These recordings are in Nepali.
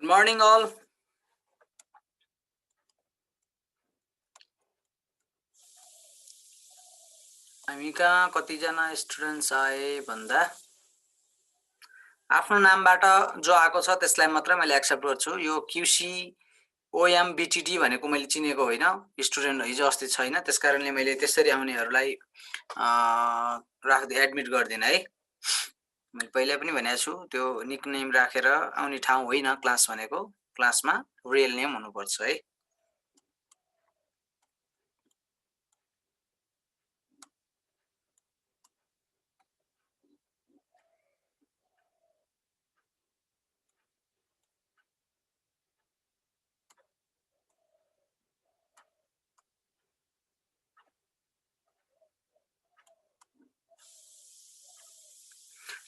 Good morning all. हामी कहाँ कतिजना स्टुडेन्ट्स आए भन्दा आफ्नो नामबाट जो आएको छ त्यसलाई मात्र मैले एक्सेप्ट गर्छु। यो QC OM BTT भनेको मैले चिनेको होइन, स्टुडेन्ट हिजो अस्ति छैन, त्यसकारणले मैले त्यसरी आउनेहरूलाई राख्दै एडमिट गर्दिन है। मैले पहिला पनि भनेको छु त्यो निकनेम राखेर आउने ठाउँ होइन क्लास भनेको, क्लासमा रियल नेम हुनुपर्छ है।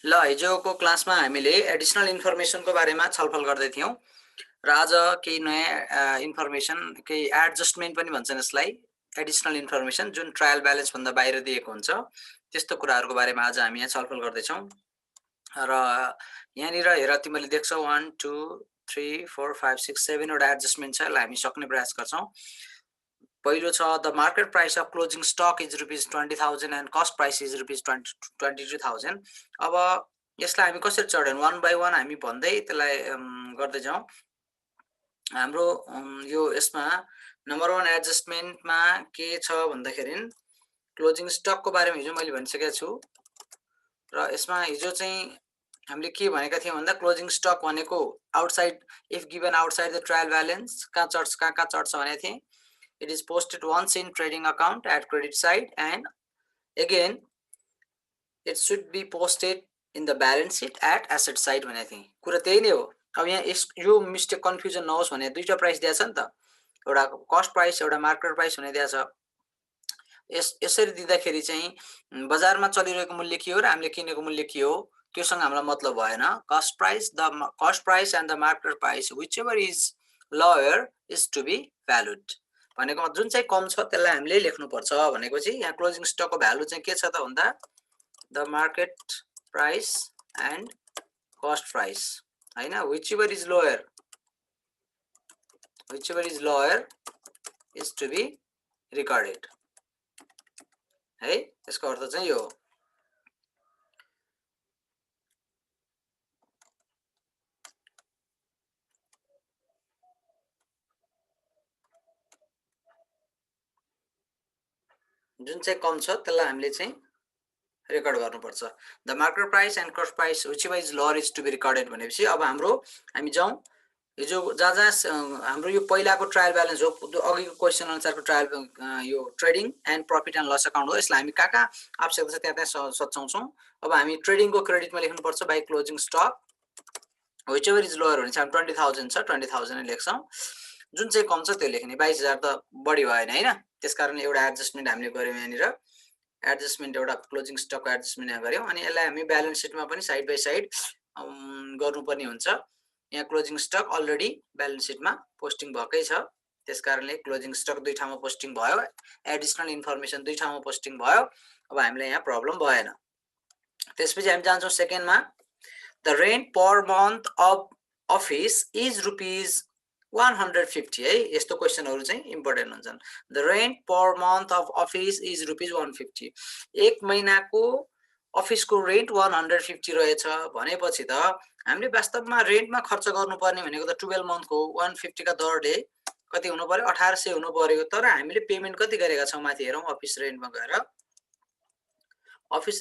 ल हिजोको क्लासमा हामीले एडिसनल इन्फर्मेसनको बारेमा छलफल गर्दै थियौं र आज केही नयाँ इन्फर्मेसन, केही एडजस्टमेन्ट पनि भन्छन् यसलाई, एडिसनल इन्फर्मेसन जुन ट्रायल ब्यालेन्स भन्दा बाहिर दिएको हुन्छ त्यस्तो कुराहरुको बारेमा आज हामी यहाँ छलफल गर्दै छौं। र यहाँनिर हेर तिमीले देख्छौ 1 2 3 4 5 6 7 वटा एडजस्टमेन्ट छ, यसलाई हामी सक्ने प्रयास गर्छौं। पहिलो छ the market price of closing stock is ₹20,000 and cost price is ₹22,000। अब यसलाई हामी कसरी चढ्यौं वन बाइ वन हामी भन्दै त्यसलाई गर्दै जाउँ। हाम्रो यो यसमा नम्बर 1 एडजस्टमेन्टमा के छ भन्दाखेरि क्लोजिङ स्टकको बारेमा हिजो मैले भनिसकेको छु र यसमा हिजो चाहिँ हामीले के भनेका थियौं भन्दा क्लोजिङ स्टक भनेको outside if given outside the trial balance कहाँ चढ्छ भनेको थिएँ। It is posted once in trading account at credit side and again it should be posted in the balance sheet at asset side भनेको थिएँ। कुरा त्यही नै हो। अब यहाँ यो मिस्टेक कन्फ्युजन नहोस् भने दुईटा प्राइस दिएको छ नि त, एउटा कस्ट प्राइस एउटा मार्केट प्राइस हुने दिएको छ। यसरी दिँदाखेरि चाहिँ बजारमा चलिरहेको मूल्य के हो र हामीले किनेको मूल्य के हो त्योसँग हामीलाई मतलब भएन। Cost price and the market price whichever is lower is to be valued भनेको जुन चाहिँ कम छ त्यसलाई हामीले लेख्नु पर्छ भनेपछि यहाँ क्लोजिङ स्टकको भ्यालु चाहिँ के छ त भन्दा the market price and cost price हैन, whichever is lower is to be recorded है। यसको अर्थ चाहिँ यो हो। जुन चाहिँ कम छ त्यसलाई हामीले चाहिँ रेकर्ड गर्नुपर्छ। The market price and cost price whichever is lower is to be recorded भनेपछि अब हामी जाउँ हिजो जहाँ हाम्रो यो पहिलाको ट्रायल ब्यालेन्स हो, अघिको क्वेसन अनुसारको ट्रायल यो trading and profit and loss account हो। यसलाई हामी कहाँ आवश्यकता छ त्यहाँ सच्याउँछौँ। अब हामी ट्रेडिङको क्रेडिटमा लेख्नुपर्छ by closing stock whichever is lower भने चाहिँ 20,000 छ 20,000 नै लेख्छौँ। जुन चाहिँ कम छ त्यो लेख्ने। 22,000 त बढी भएन हैन, त्यसकारणले एउटा एडजस्टमेन्ट हामीले गर्यौं। यहाँनिर एडजस्टमेन्ट एउटा क्लोजिङ स्टकको एडजस्टमेन्ट यहाँ गर्यौं अनि यसलाई हामी ब्यालेन्स सिटमा पनि साइड बाइ साइड गर्नुपर्ने हुन्छ। यहाँ क्लोजिङ स्टक अलरेडी ब्यालेन्स सिटमा पोस्टिङ भएकै छ, त्यसकारणले क्लोजिङ स्टक दुई ठाउँमा पोस्टिङ भयो, एडिसनल इन्फर्मेसन दुई ठाउँमा पोस्टिङ भयो। अब हामीलाई यहाँ प्रब्लम भएन। त्यसपछि हामी जान्छौं सेकेन्डमा the rent per month of office is ₹150 है। यस्तो क्वेशनहरु चाहिँ इम्पोर्टेन्ट हुन्छन्। The rent per month of office is ₹150। एक महिनाको अफिसको रेन्ट 150 रहेछ भनेपछि त हामीले वास्तवमा रेन्टमा खर्च गर्नुपर्ने भनेको त 12 मन्थको 150 का दरले कति हुनु पर्यो 1800 हुनु पर्यो। तर हामीले पेमेन्ट कति गरेका छौं माथि हेरौं। अफिस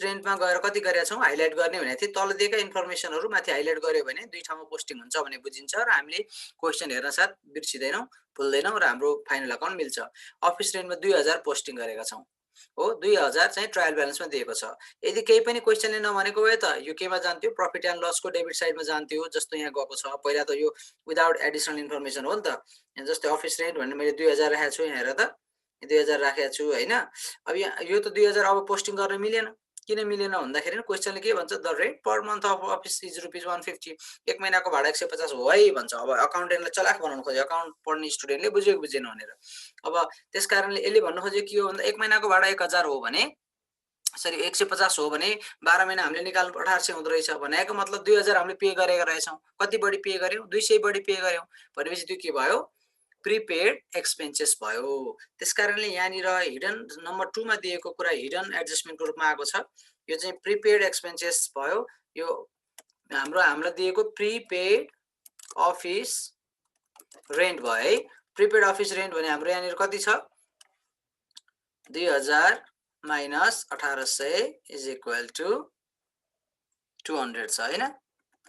रेन्टमा गएर कति गरेका छौं हाइलाइट गर्ने भनेको थिए। तल दिएका इन्फर्मेसनहरु माथि हाइलाइट गर्यो भने दुई ठाउँमा पोस्टिङ हुन्छ भने बुझिन्छ र हामीले क्वेशन हेर्न साथ बिर्सिदैनौं भुल्दैनौं र हाम्रो फाइनल अकाउन्ट मिल्छ। अफिस रेन्टमा 2000 पोस्टिङ गरेका छौं हो, 2000 चाहिँ ट्रायल ब्यालेन्समा दिएको छ। यदि केही पनि क्वेशनले नभनेको भए त यो केमा जान्थ्यो प्रफिट एन्ड लसको डेबिट साइडमा जान्थ्यो जस्तो यहाँ गएको छ। पहिला त यो विदाउट एडिसनल इन्फर्मेसन हो नि त। यहाँ जस्तै अफिस रेन्ट भन्ने मैले 2000 राखेको छु, यहाँ हेर त 2000 राखेको छु हैन। अब यो त 2000 अब पोस्टिङ गर्न मिलेन। किन मिलेन भन्दाखेरि क्वेशनले के भन्छ the rent per month of office is ₹150। एक महिनाको भाडा 150 हो है भन्छ। अब अकाउन्टेन्टले चलाख बनाउन खोज्यो, अकाउन्ट पढ्ने स्टुडेन्टले बुझेको बुझेन भनेर। अब त्यसकारणले यसले भन्न खोजेको के हो भन्दा एक महिनाको भाडा 1000 हो भने सरी 150 हो भने 12 महिना हामीले निकाल्नु 1800 हुँदो रहेछ भनेको मतलब 2000 हामीले पे गरेका रहेछौँ। कति बढी पे गर्यौं? 200 बढी पे गर्यौं भनेपछि त्यो के भयो? प्रिपेड एक्सपेन्सेस भयो। त्यसकारणले यहाँनिर हिडन नम्बर 2 मा दिएको कुरा हिडन एडजस्टमेन्टको रूपमा आएको छ। यो चाहिँ प्रिपेड एक्सपेन्सेस भयो। यो हामीलाई दिएको प्रिपेड अफिस रेन्ट भयो है। प्रिपेड अफिस रेन्ट भने हाम्रो यहाँनिर कति छ? 2000 माइनस 1800 इज इक्वल टु 200 छ हैन?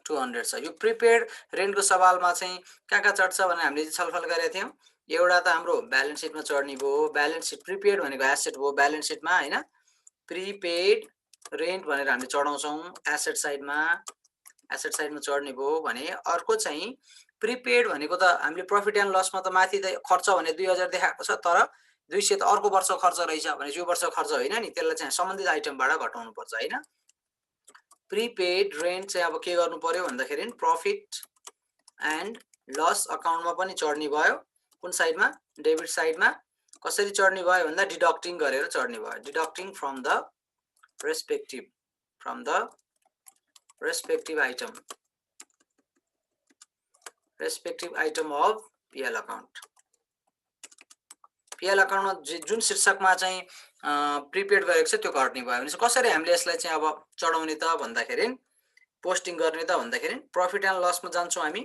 200 छ। यो प्रिपेड रेन्टको सवालमा चाहिँ कहाँ चढ्छ भने हामीले छलफल गरेका थियौं। एउटा त हाम्रो ब्यालेन्स सिटमा चढ्ने भयो। ब्यालेन्स सिट प्रिपेड भनेको एसेट हो ब्यालेन्स सिटमा हैन? प्रिपेड रेन्ट भनेर हामीले चढाउँछौं एसेट साइडमा। एसेट साइडमा चढ्ने भयो भने अर्को चाहिँ प्रिपेड भनेको त हामीले प्रॉफिट एन्ड लसमा त माथि त खर्च भने 2000 देखाएको छ तर 200 त अर्को वर्ष खर्च रहेछ भने यो वर्ष खर्च होइन नि, त्यसलाई चाहिँ सम्बन्धित आइटमबाट घटाउनु पर्छ हैन? प्रिपेड रेन्ट चाहिँ अब के गर्नु पर्यो भन्दाखेरि प्रॉफिट एन्ड लस अकाउन्टमा पनि चढ्ने भयो। कुन साइडमा? डेबिट साइडमा। कसरी चढ्ने भयो भन्दा डिडक्टिङ गरेर चढ्ने भयो। Deducting from the respective item of PL account. PL अकाउन्टमा जुन शीर्षकमा चाहिँ प्रिपेड गरेको छ त्यो घट्ने भयो भने कसरी हामीले यसलाई चाहिँ अब चढाउने त भन्दाखेरि पोस्टिङ गर्ने त भन्दाखेरि प्रॉफिट एन्ड लसमा जान्छौं हामी।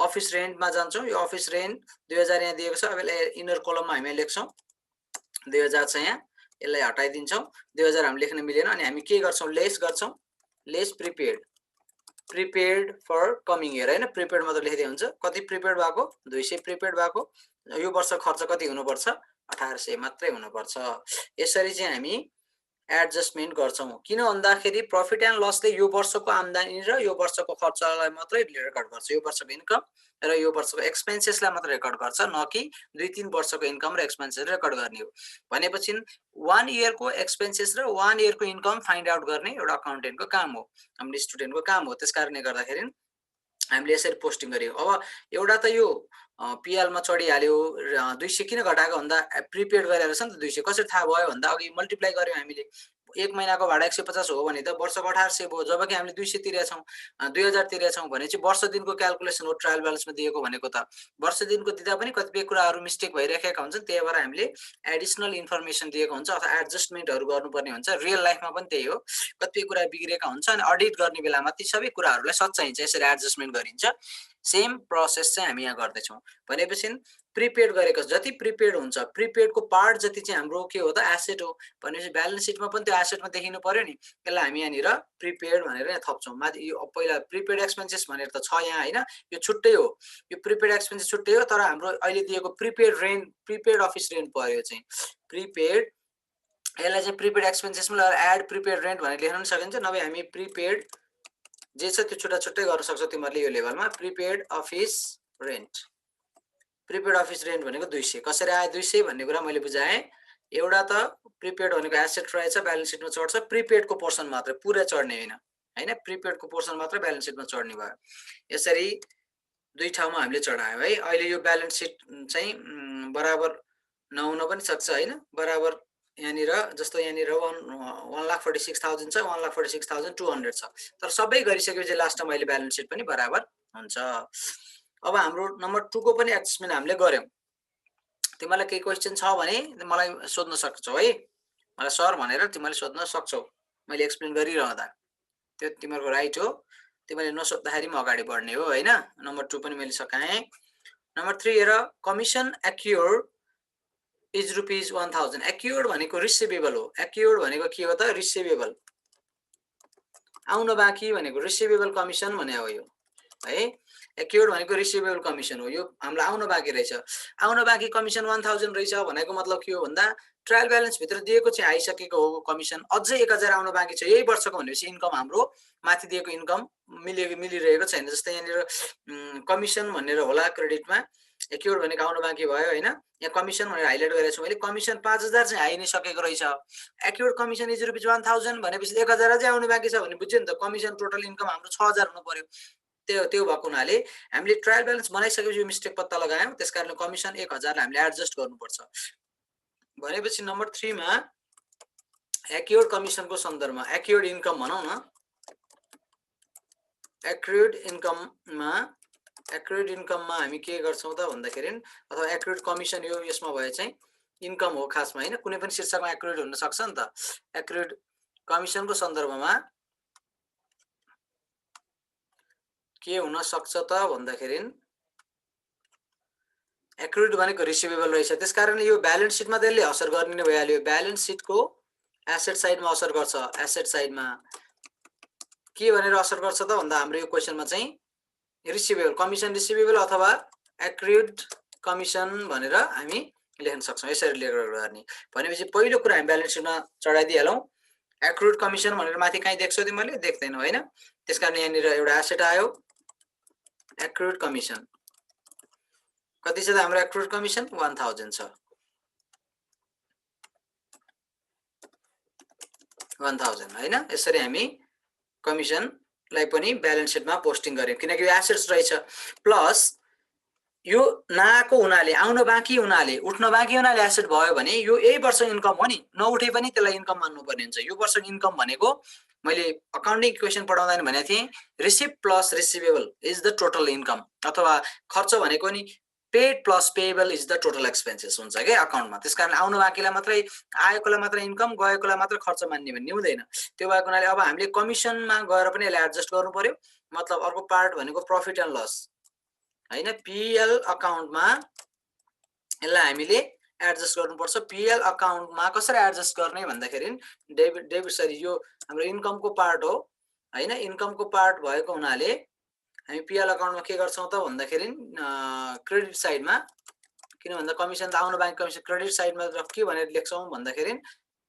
अफिस रेन्टमा जान्छौं। यो अफिस रेन्ट 2000 यहाँ दिएको छ। अब यसलाई इनर कलममा हामी लेख्छौं 2000 छ यहाँ। यसलाई हटाइदिन्छौं। 2000 हामी लेख्न मिलेन अनि हामी के गर्छौं? लेस गर्छौं। Less prepaid for coming year हैन? प्रिपेड मात्र लेख्दै हुन्छ। कति प्रिपेड भएको? 200 प्रिपेड भएको। यो वर्ष खर्च कति हुनुपर्छ? 1800 मात्रै हुनुपर्छ। यसरी चाहिँ हामी एडजस्टमेन्ट गर्छौं। किन भन्दाखेरि प्रॉफिट एन्ड लसले यो वर्षको आम्दानी र यो वर्षको खर्चलाई मात्रै रेकर्ड गर्छ। यो वर्षको इन्कम र यो वर्षको एक्सपेन्सेसलाई मात्र रेकर्ड गर्छ, न कि 2-3 वर्षको इन्कम र एक्सपेन्सेस रेकर्ड गर्ने हो। भनेपछि 1 इयरको एक्सपेन्सेस र 1 इयरको इन्कम फाइन्ड आउट गर्ने एउटा अकाउन्टेन्टको काम हो, हामीले स्टुडेन्टको काम हो। त्यसकारणले गर्दाखेरि हामीले यसरी पोस्टिङ गरियो। अब एउटा त यो पीएल मा चढिहाल्यो। 200 किन घटाएको भन्दा प्रिपेड गरेर छ नि त 200। कसरी थाहा भयो भन्दा अघि मल्टिप्लाई गर्यौं हामीले। 1 महिनाको भाडा 150 हो भने त वर्षको 1800 भयो। जबकि हामीले 200 तिरेछौं 2000 तिरेछौं भने चाहिँ वर्ष दिनको क्याल्कुलेसन हो ट्रायल ब्यालेन्समा दिएको भनेको त। वर्ष दिनको दिँदा पनि कतिपय कुराहरू मिस्टेक भइरहेका हुन्छन्, त्यही भएर हामीले एडिसनल इन्फर्मेसन दिएको हुन्छ अथवा एडजस्टमेन्टहरू गर्नुपर्ने हुन्छ। रियल लाइफमा पनि त्यही हो, कतिपय कुरा बिग्रेका हुन्छ अनि अडिट गर्ने बेलामा ती सबै कुराहरूलाई सच्याइन्छ, यसरी एडजस्टमेन्ट गरिन्छ। सेम प्रोसेस चाहिँ हामी यहाँ गर्दैछौँ। भनेपछि प्रिपेड गरेको जति प्रिपेड हुन्छ, प्रिपेडको पार्ट जति चाहिँ हाम्रो के हो त? एसेट हो। भनेपछि ब्यालेन्स सिटमा पनि त्यो एसेटमा देखिनु पर्यो नि। यसलाई हामी यहाँनिर प्रिपेड भनेर यहाँ थप्छौँ। माथि यो पहिला प्रिपेड एक्सपेन्सेस भनेर त छ यहाँ हैन? यो छुट्टै हो। यो प्रिपेड एक्सपेन्सेस छुट्टै हो तर हाम्रो अहिले दिएको prepaid rent, prepaid office rent पर्यो चाहिँ प्रिपेड। यसलाई चाहिँ प्रिपेड एक्सपेन्सेसमा लगाएर एड प्रिपेड रेन्ट भनेर लेख्न पनि सकिन्छ, नभए हामी प्रिपेड जे छ त्यो छुट्टै गर्न सक्छौ तिमीहरूले यो लेभलमा। Prepaid office rent, prepaid office rent भनेको 200। कसरी आयो 200 भन्ने कुरा मैले बुझाएँ। एउटा त प्रिपेड भनेको एसेट रहेछ, ब्यालेन्स सिटमा चढ्छ। प्रिपेडको पोर्सन मात्र, पुरा चढ्ने हैन, प्रिपेडको पोर्सन मात्र ब्यालेन्स सिटमा चढ्ने भयो। यसरी दुई ठाउँमा हामीले चढायौँ है। अहिले यो ब्यालेन्स सिट चाहिँ बराबर नहुन पनि सक्छ हैन? बराबर यहाँनिर जस्तो यहाँनिर 1,46,000 छ, 1,46,200 छ। तर सबै गरिसकेपछि लास्टमा मैले ब्यालेन्स सिट पनि बराबर हुन्छ। अब हाम्रो नम्बर 2 को पनि एडजस्टमेन्ट हामीले गर्यौं। तिमीलाई केही क्वेशन छ भने मलाई सोध्न सक्छौ है। मलाई सर भनेर तिमीले सोध्न सक्छौ मैले एक्सप्लेन गरिरहँदा। त्यो तिम्रो राइट हो। तिमीले नसोध्दाखेरि म अगाडि बढ्ने हो हैन? नम्बर 2 पनि मैले सकाएँ। नम्बर 3 हेर, कमिसन एक्युर्ड इज ₹1000। एक्युर्ड भनेको रिसिभेबल हो। एक्युर्ड भनेको के हो त? रिसिभेबल। आउन बाँकी भनेको रिसिभेबल कमिसन भने हो यो है। एक्युर्ड भनेको रिसिभेबल कमिसन हो। यो हामीलाई आउन बाँकी रहेछ। आउन बाँकी कमिसन 1000 रहेछ भनेको मतलब के हो भन्दा ट्रायल ब्यालेन्स भित्र दिएको चाहिँ आइसकेको हो कमिसन, अझै 1000 आउन बाँकी छ यही वर्षको भनेपछि इन्कम हाम्रो माथि दिएको इन्कम मिलिरहेको छैन। जस्तै यहाँनिर कमिसन भनेर होला क्रेडिटमा, एक्युर्ड भनेको आउन बाँकी भयो हैन? यहाँ कमिसन भनेर हाइलाइट गरेको छु मैले। कमिसन 5000 चाहिँ आइ नै सकेको रहेछ। एक्युर्ड कमिसन इज ₹1000 भनेपछि 1000 अझै आउन बाँकी छ भने बुझ्यो नि त। कमिसन टोटल इन्कम हाम्रो 6000 हुनु पर्यो। त्यो भएको हुनाले हामीले ट्रायल ब्यालेन्स बनाइसकेपछि यो मिस्टेक पत्ता लगायौं। त्यसकारणले कमिसन 1000 हामीले एडजस्ट गर्नुपर्छ। भनेपछि नम्बर 3 मा एक्युर्ड कमिसनको सन्दर्भमा एक्युर्ड इन्कम भनौँ न, एक्युर्ड इन्कममा हामी के गर्छौँ त भन्दाखेरि अथवा एक्युर्ड कमिसन यो यसमा भए चाहिँ इन्कम हो खासमा हैन, कुनै पनि शीर्षकमा एक्युर्ड हुन सक्छ नि त। एक्युर्ड कमिसनको सन्दर्भमा के हुन सक्छ त भन्दाखेरि एक्युर्ड भनेको रिसिभेबल रहेछ, त्यसकारणले यो ब्यालेन्स सिटमा त्यसले असर गर्ने नै भइहाल्यो। ब्यालेन्स सिटको एसेट साइडमा असर गर्छ। एसेट साइडमा के भनेर असर गर्छ त भन्दा हाम्रो यो क्वेशनमा चाहिँ रिसिभेबल, कमिसन रिसिभेबल अथवा एक्युर्ड कमिसन भनेर हामी लेख्न सक्छौँ। यसरी लेखेर गर्ने भनेपछि पहिलो कुरा हामी ब्यालेन्स सिटमा चढाइदिइहालौँ। एक्युर्ड कमिसन भनेर माथि कहीँ देख्छौ तिमीले? देख्दैनौ हैन। त्यसकारण यहाँनिर एउटा एसेट आयो एक्युर्ड कमिसन। कति छ त हाम्रो एक्युर्ड कमिसन? 1000 छ। 1000 हैन। यसरी हामी कमिसनलाई पनि ब्यालेन्स सिटमा पोस्टिङ गर्यौं किनकि यो एसेट्स रहेछ। प्लस यो नआएको हुनाले, आउन बाँकी हुनाले, उठ्न बाँकी हुनाले एसेट भयो भने यो यही वर्ष इन्कम हो नि, नउठे पनि त्यसलाई इन्कम मान्नुपर्ने हुन्छ। यो वर्ष इन्कम भनेको मैले अकाउन्टिङ इक्वेसन पढाउँदा भनेको थिएँ receive plus receivable is the total income, अथवा खर्च भनेको नि paid plus payable is the total expenses हुन्छ के अकाउन्टमा। त्यसकारण आउन बाँकीलाई मात्रै, आएकोलाई मात्रै इन्कम, गएकोलाई मात्र खर्च मान्ने भन्ने हुँदैन। त्यो भएको हुनाले अब हामीले कमिसनमा गएर पनि यसलाई एडजस्ट गर्नु पर्यो। मतलब अर्को पार्ट भनेको प्रफिट एन्ड लस हैन, पीएल अकाउन्टमा यसलाई हामीले एडजस्ट गर्नुपर्छ। पीएल अकाउन्टमा कसरी एडजस्ट गर्ने भन्दाखेरि डेबिट सरी यो हाम्रो इन्कमको पार्ट हो हैन। इन्कमको पार्ट भएको हुनाले हामी पीएल अकाउन्टमा के गर्छौँ त भन्दाखेरि क्रेडिट साइडमा, किन भन्दा कमिसन त आउन बाँकी कमिसन क्रेडिट साइडमा के भनेर लेख्छौँ भन्दाखेरि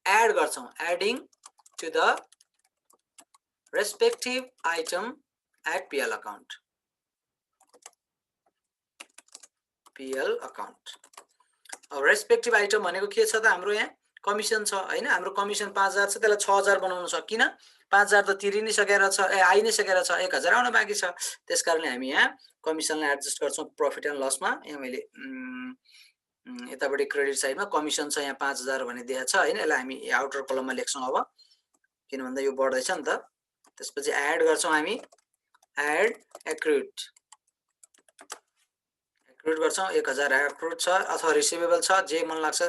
एड गर्छौँ, adding to the respective item at PL account. PL account अब रेस्पेक्टिभ आइटम भनेको के छ त हाम्रो यहाँ कमिसन छ हैन। हाम्रो कमिसन 5000 छ, त्यसलाई 6000 बनाउन सकिन। 5000 त तिरि नै सकेर छ, आइ नै सकेर छ, 1000 आउन बाँकी छ। त्यसकारणले हामी यहाँ कमिसनलाई एडजस्ट गर्छौँ प्रफिट एन्ड लसमा। यहाँ मैले यतापट्टि क्रेडिट साइडमा कमिसन छ, यहाँ 5000 भने दिएको छ हैन। यसलाई हामी आउटर कलममा लेख्छौँ अब, किन भन्दा यो बढ्दैछ नि त। त्यसपछि एड गर्छौँ हामी, एड एक्युर्ड गर्छौँ। 1000 एक्युर्ड छ अथवा रिसिभेबल छ, जे मन लाग्छ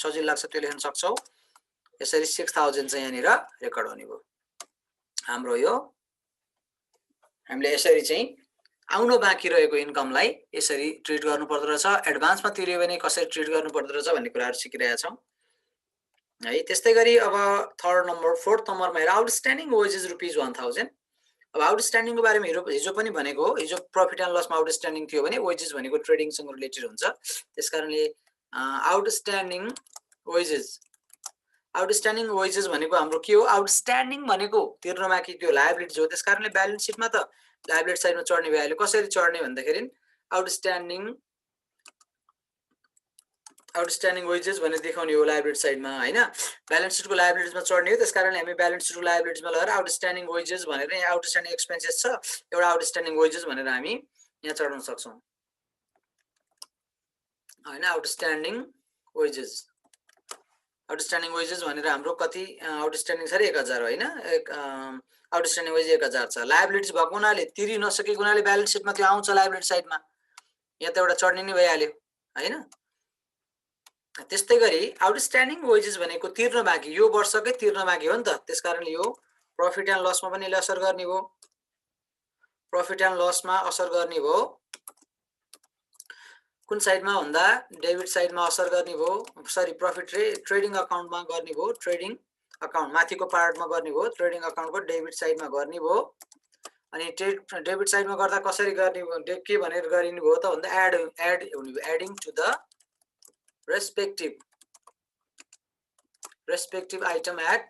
सजिलो लाग्छ त्यो लेख्न सक्छौ। यसरी 6000 चाहिँ यहाँनिर रेकर्ड हुने भयो हाम्रो। यो हामीले यसरी चाहिँ आउन बाँकी रहेको इन्कमलाई यसरी ट्रिट गर्नु पर्दो रहेछ। एडभान्समा तिर्यो भने कसरी ट्रिट गर्नु पर्दो रहेछ भन्ने कुराहरू सिकिरहेका छौँ है। त्यस्तै गरी अब फोर्थ नम्बरमा हेर, आउटस्ट्यान्डिङ वेजेस ₹1000। अब आउटस्ट्यान्डिङको बारेमा हिजो पनि भनेको, हिजो प्रफिट एन्ड लसमा आउटस्ट्यान्डिङ थियो भने वेजेस भनेको ट्रेडिङसँग रिलेटेड हुन्छ। त्यसकारणले आउटस्ट्यान्डिङ वेजेस भनेको हाम्रो के हो? आउटस्ट्यान्डिङ भनेको तिर्न बाँकी त्यो लायबिलिटिज हो। त्यसकारणले ब्यालेन्स सिटमा त लायबिलिटी साइडमा चढ्ने भइहाल्यो। कसरी चढ्ने भन्दाखेरि आउटस्ट्यान्डिङ वेजेस भनेर देखाउने हो लायबिलिटी साइडमा हैन। ब्यालेन्स सिटको लायबिलिटिजमा चढ्ने हो। त्यसकारणले हामी ब्यालेन्स सिटको लायबिलिटिजमा लगेर आउटस्ट्यान्डिङ वेजेस भनेर, यहाँ आउटस्ट्यान्डिङ एक्सपेन्सेस छ, एउटा आउटस्ट्यान्डिङ वेजेस भनेर हामी यहाँ चढाउन सक्छौँ हैन। आउटस्ट्यान्डिङ वेजेस भनेर हाम्रो कति आउटस्ट्यान्डिङ छ रे? 1000 हैन। आउटस्ट्यान्डिङ वेजेस 1000 छ। लायबिलिटिज भएको हुनाले, तिरि नसकेको हुनाले ब्यालेन्स सिटमा त्यो आउँछ लायबिलिटी साइडमा, यहाँ त एउटा चढ्ने नै भइहाल्यो हैन। त्यस्तै गरी आउटस्ट्यान्डिङ वेजेस भनेको तिर्न बाँकी, यो वर्षकै तिर्न बाँकी हो नि त। त्यसकारणले यो प्रफिट एन्ड लसमा पनि यसले असर गर्ने भयो। प्रफिट एन्ड लसमा असर गर्ने भयो कुन साइडमा भन्दा डेबिट साइडमा असर गर्ने भयो, सरी प्रफिट ट्रेडिङ अकाउन्टमा गर्ने भयो। ट्रेडिङ अकाउन्ट माथिको पार्टमा गर्ने भयो, ट्रेडिङ अकाउन्टको डेबिट साइडमा गर्ने भयो। अनि डेबिट साइडमा गर्दा कसरी गर्ने, के भनेर गरिने भयो त भन्दा एड हुने भयो, adding to the respective item at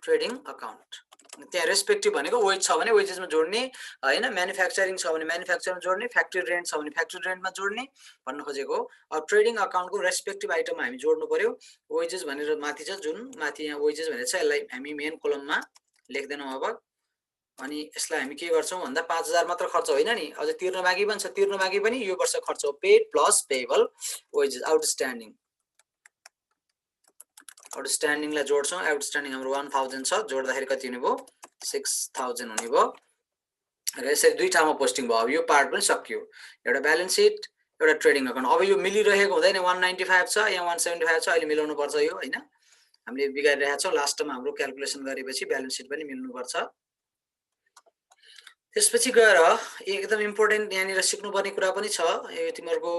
trading account. त्यहाँ रेस्पेक्टिभ भनेको वेज छ भने वेजेसमा जोड्ने हैन, म्यानुफ्याक्चरिङ छ भने म्यानुफ्याक्चरमा जोड्ने, फ्याक्ट्री रेन्ट छ भने फ्याक्ट्री रेन्टमा जोड्ने भन्न खोजेको। अब ट्रेडिङ अकाउन्टको रेस्पेक्टिभ आइटम हामी जोड्नु पर्यो। वेजेस भनेर माथि छ, जुन माथि यहाँ वेजेस भनेर छ, यसलाई हामी मेन कलममा लेख्दैनौँ अब। अनि यसलाई हामी के गर्छौँ भन्दा 5000 मात्र खर्च होइन नि, अझ तिर्न बाँकी पनि छ। तिर्न बाँकी पनि यो वर्ष खर्च हो, paid plus payable wages outstanding आउटस्ट्यान्डिङलाई जोड्छौँ। आउटस्ट्यान्डिङ हाम्रो 1000 छ, जोड्दाखेरि कति हुने भयो 6000 हुने भयो र यसरी दुई ठाउँमा पोस्टिङ भयो। अब यो पार्ट पनि सकियो, एउटा ब्यालेन्स सिट एउटा ट्रेडिङ अकाउन्ट। अब यो मिलिरहेको हुँदैन, 195 छ यहाँ 175 छ, अहिले मिलाउनु पर्छ यो हैन, हामीले बिगारिरहेका छौँ। लास्टमा हाम्रो क्याल्कुलेसन गरेपछि ब्यालेन्स सिट पनि मिल्नुपर्छ। त्यसपछि गएर एकदम इम्पोर्टेन्ट यहाँनिर सिक्नुपर्ने कुरा पनि छ, यो तिमीहरूको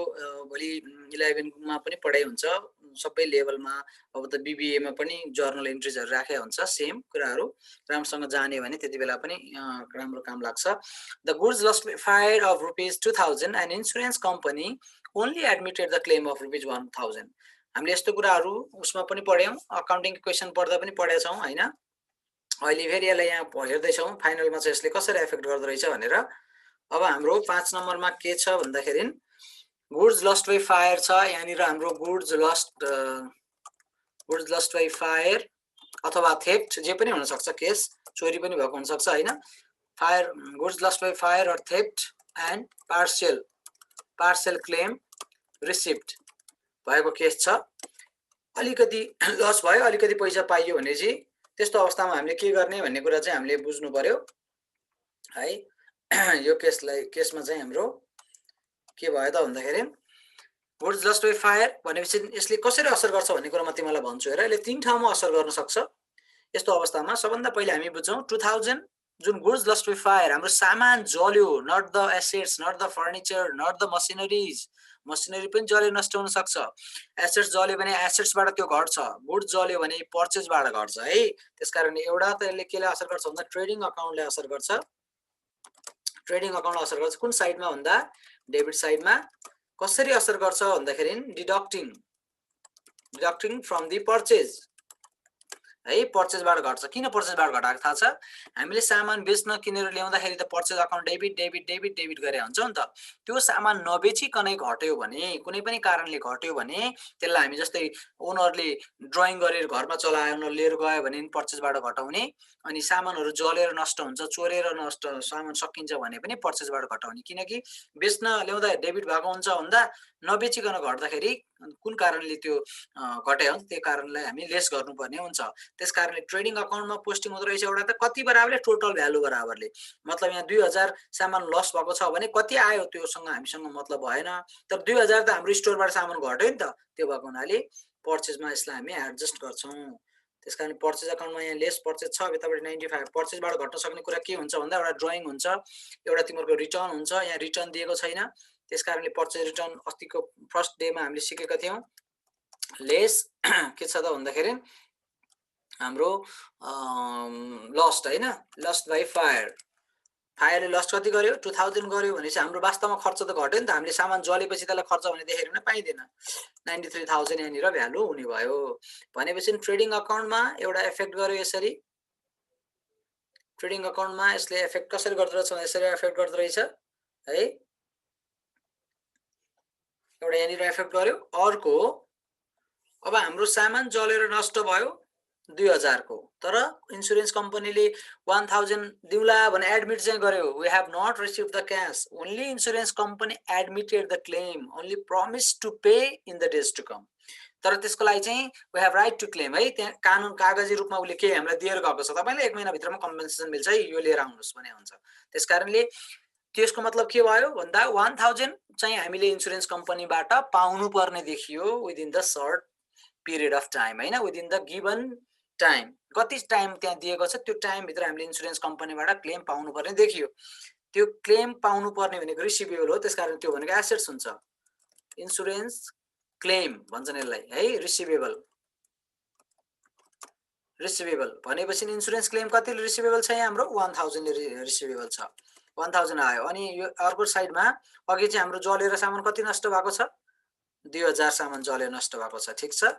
भोलि 11 मा पनि पढाइ हुन्छ सबै लेभलमा। अब त BBA मा पनि जर्नल एन्ट्रिजहरू राखेको हुन्छ, सेम कुराहरू राम्रोसँग जाने भने त्यति बेला पनि राम्रो काम लाग्छ। The goods lost fire of ₹2000 and insurance company only admitted the claim of ₹1000। हामीले यस्तो कुराहरू उसमा पनि पढ्यौँ, अकाउन्टिङ क्वेसन पढ्दा पनि पढेका छौँ हैन। अहिले फेरि यसलाई यहाँ हेर्दैछौँ फाइनलमा चाहिँ यसले कसरी एफेक्ट गर्दो रहेछ भनेर। अब हाम्रो 5 नम्बरमा के छ भन्दाखेरि गुड्स लस्ट बाइ फायर छ। यहाँनिर हाम्रो गुड्स लस्ट बाइ फायर अथवा थेफ्ट जे पनि हुनसक्छ, केस चोरी पनि भएको हुनसक्छ हैन। Fire goods lost by fire or theft and parcel claim received भएको केस छ। अलिकति लस भयो, अलिकति पैसा पाइयो भने चाहिँ त्यस्तो अवस्थामा हामीले के गर्ने भन्ने कुरा चाहिँ हामीले बुझ्नु पर्यो है। यो केसमा चाहिँ हाम्रो के भयो त भन्दाखेरि गुड्स लस्ट बाइ फायर भनेपछि यसले कसरी असर गर्छ भन्ने कुरा म तिमीलाई भन्छु हेर। यसले 3 ठाउँमा असर गर्न सक्छ। यस्तो अवस्थामा सबभन्दा पहिले हामी बुझ्छौँ 2000 जुन गुड्स लस्ट बाइ फायर हाम्रो सामान जल्यो, not the assets, not the furniture, not the machineries. Machinery पनि जले नष्ट हुन सक्छ। एसेट्स जल्यो भने एसेट्सबाट त्यो घट्छ, गुड्स जल्यो भने पर्चेजबाट घट्छ है। त्यसकारण एउटा त यसले केले असर गर्छ भन्दा ट्रेडिङ अकाउन्टले असर गर्छ। ट्रेडिङ अकाउन्टले असर गर्छ कुन साइडमा भन्दा डेबिट साइडमा। कसरी असर गर्छ भन्दाखेरि डिडक्टिङ फ्रम द पर्चेज है, पर्चेजबाट घट्छ। किन पर्चेजबाट घटाएको थाहा छ? हामीले सामान बेच्न किनेर ल्याउँदाखेरि त पर्चेज अकाउन्ट डेबिट गरे हुन्छ नि त। त्यो सामान नबेचिकनै घट्यो भने, कुनै पनि कारणले घट्यो भने त्यसलाई हामी जस्तै ओनरले ड्रइङ गरेर घरमा चलाएर लिएर गयो भने पर्चेजबाट घटाउने, अनि सामानहरू जलेर नष्ट हुन्छ, चोरेर नष्ट सामान सकिन्छ भने पनि पर्चेजबाट घटाउने। किनकि बेच्न ल्याउँदा डेबिट भएको हुन्छ भन्दा नबेचिकन घट्दाखेरि कुन कारणले त्यो घट्यो हुन्छ त्यो कारणलाई हामी लेस गर्नुपर्ने हुन्छ। त्यसकारणले ट्रेडिङ अकाउन्टमा पोस्टिङ हुँदो रहेछ एउटा त कति बराबरले टोटल भ्यालु बराबरले। मतलब यहाँ 2000 सामान लस भएको छ भने कति आयो त्योसँग हामीसँग मतलब भएन, तर 2000 त हाम्रो स्टोरबाट सामान घट्यो नि त। त्यो भएको हुनाले पर्चेजमा यसलाई हामी एडजस्ट गर्छौँ। त्यसकारण पर्चेज अकाउन्टमा यहाँ लेस पर्चेज छ, यतापट्टि 95। पर्चेजबाट घट्न सक्ने कुरा के हुन्छ भन्दा एउटा ड्रइङ हुन्छ, एउटा तिमीहरूको रिटर्न हुन्छ। यहाँ रिटर्न दिएको छैन, त्यसकारणले पर्चेज रिटर्न अस्तिको फर्स्ट डेमा हामीले सिकेका थियौँ। लेस के छ त भन्दाखेरि हाम्रो लस्ट हैन, लस्ट बाइ फायर। फायरले लस्ट कति गर्यो 2000 गर्यो भनेपछि हाम्रो वास्तवमा खर्च त घट्यो नि त। हामीले सामान जलेपछि त्यसलाई खर्च भने देखेर पनि पाइँदैन। 93,000 यहाँनिर भ्यालु हुने भयो। भनेपछि ट्रेडिङ अकाउन्टमा एउटा इफेक्ट गर्यो यसरी। ट्रेडिङ अकाउन्टमा यसले इफेक्ट कसरी गर्दो रहेछ? यसरी इफेक्ट गर्दो रहेछ है। एउटा यहाँनिर इफेक्ट गर्यो। अर्को अब हाम्रो सामान जलेर नष्ट भयो 2000 को, तर इन्सुरेन्स कम्पनीले 1000 दिउला भने एडमिट चाहिँ गर्यो। We have not received the cash, only insurance company admitted the claim, only promise to pay in the days to come. तर त्यसको लागि चाहिँ we have right to claim है। त्यहाँ कानुन कागजी रूपमा उसले के हामीलाई दिएर गएको छ, तपाईले 1 महिना भित्रमा कम्पेन्सेसन मिल्छ है, यो लिएर आउनुस् भने हुन्छ। त्यसकारणले त्यसको मतलब के भयो भन्दा 1000 चाहिँ हामीले इन्सुरेन्स कम्पनीबाट पाउनु पर्ने देखियो within the short period of time हैन, विदिन द गिवन टाइम। कति टाइम त्यहाँ दिएको छ त्यो टाइम भित्र हामीले इन्सुरेन्स कम्पनीबाट क्लेम पाउनु पर्ने देखियो। त्यो क्लेम पाउनु पर्ने भनेको रिसिभेबल हो, त्यसकारण त्यो भनेको एसेट्स हुन्छ। इन्सुरेन्स क्लेम भन्छन् यसलाई है, रिसिभेबल भनेपछि इन्सुरेन्स क्लेम कति रिसिभेबल छ यहाँ हाम्रो 1000 ले रिसिभेबल छ। 1000 आयो। अनि यो अर्को साइडमा अघि चाहिँ हाम्रो जलेर सामान कति नष्ट भएको छ 2000 सामान जलेर नष्ट भएको छ। ठीक छ।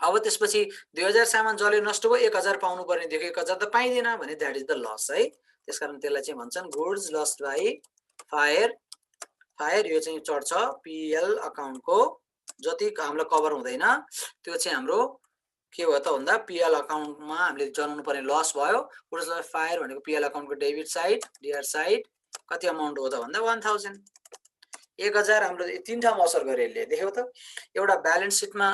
अब त्यसपछि 2000 सामान जलेर नष्ट भयो, 1000 पाउनु पर्ने देखियो, 1000 त पाइदैन भने दैट इज द लस है। त्यसकारण त्यसलाई चाहिँ भन्छन् गुड्स लस्ट बाइ फायर। यो चाहिँ चढ्छ पीएल अकाउन्टको, जति हामीलाई कभर हुँदैन त्यो चाहिँ हाम्रो के हो त भन्दा पीएल अकाउन्टमा हामीले जनाउनु पर्ने लस भयो। गुड्स लस्ट बाइ फायर भनेको पीएल अकाउन्टको डेबिट साइड, डिआर साइड कति अमाउन्ट हो त भन्दा 1000। 1000 हाम्रो तीन ठाउँमा असर गर्यो यसले, देख्यौ त। एउटा ब्यालेन्स सिटमा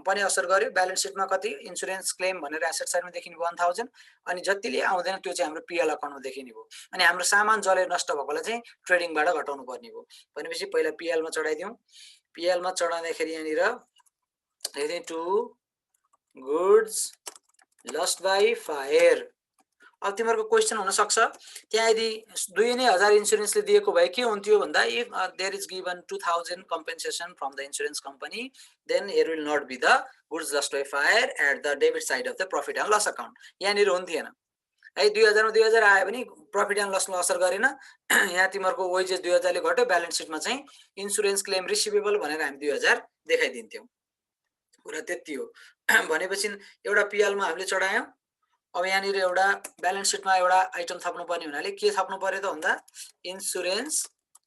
पनि असर गर्यो। ब्यालेन्स सिटमा कति इन्स्योरेन्स क्लेम भनेर एसेट साइडमा देखिने 1000, अनि जतिले आउँदैन त्यो चाहिँ हाम्रो पिएल अकाउन्टमा देखिने भयो। अनि हाम्रो सामान जलेर नष्ट भएकोलाई चाहिँ ट्रेडिङबाट घटाउनु पर्ने भयो। भनेपछि पहिला पिएलमा चढाइदिउँ। पिएलमा चढाउँदाखेरि यहाँनिर लेख्दिउँ to goods lost by fire. अब तिमीहरूको क्वेसन हुनसक्छ त्यहाँ यदि 2,000 इन्सुरेन्सले दिएको भए के हुन्थ्यो भन्दा, if there is given 2000 compensation from the insurance company, then here will not be the goods lost by fire at the debit side of the profit and loss account. यहाँनिर हुन्थेन है। 2000 मा 2000 आयो भने प्रफिट एन्ड लसमा असर गरेन। यहाँ तिमीहरूको वेजेस 2000 ले घट्यो, ब्यालेन्स सिटमा चाहिँ इन्सुरेन्स क्लेम रिसिभेबल भनेर हामी 2000 देखाइदिन्थ्यौँ। कुरा त्यति हो। भनेपछि एउटा पिएलमा हामीले चढायौँ। अब यहाँनिर एउटा ब्यालेन्स सिटमा एउटा आइटम थप्नु पर्ने हुनाले के थप्नु पर्यो त भन्दा, इन्सुरेन्स